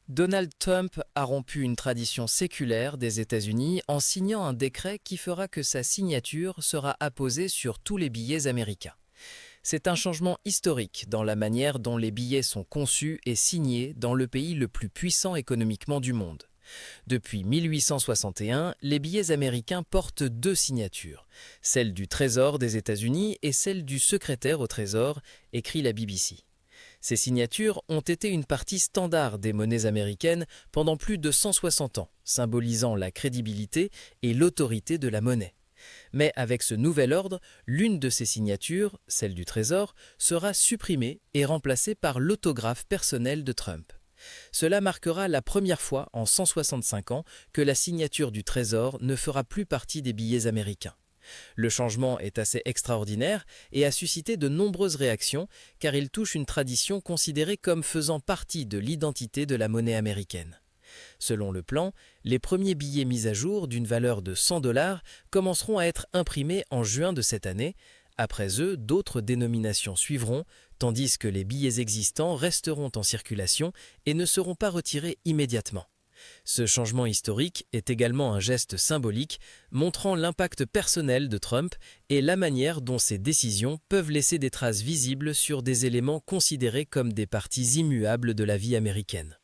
Donald Trump a rompu une tradition séculaire des États-Unis en signant un décret qui fera que sa signature sera apposée sur tous les billets américains. C'est un changement historique dans la manière dont les billets sont conçus et signés dans le pays le plus puissant économiquement du monde. Depuis 1861, les billets américains portent deux signatures, celle du Trésor des États-Unis et celle du secrétaire au Trésor, écrit la BBC. Ces signatures ont été une partie standard des monnaies américaines pendant plus de 160 ans, symbolisant la crédibilité et l'autorité de la monnaie. Mais avec ce nouvel ordre, l'une de ces signatures, celle du Trésor, sera supprimée et remplacée par l'autographe personnel de Trump. Cela marquera la première fois en 165 ans que la signature du Trésor ne fera plus partie des billets américains. Le changement est assez extraordinaire et a suscité de nombreuses réactions car il touche une tradition considérée comme faisant partie de l'identité de la monnaie américaine. Selon le plan, les premiers billets mis à jour d'une valeur de 100 dollars commenceront à être imprimés en juin de cette année. Après eux, d'autres dénominations suivront, tandis que les billets existants resteront en circulation et ne seront pas retirés immédiatement. Ce changement historique est également un geste symbolique montrant l'impact personnel de Trump et la manière dont ses décisions peuvent laisser des traces visibles sur des éléments considérés comme des parties immuables de la vie américaine.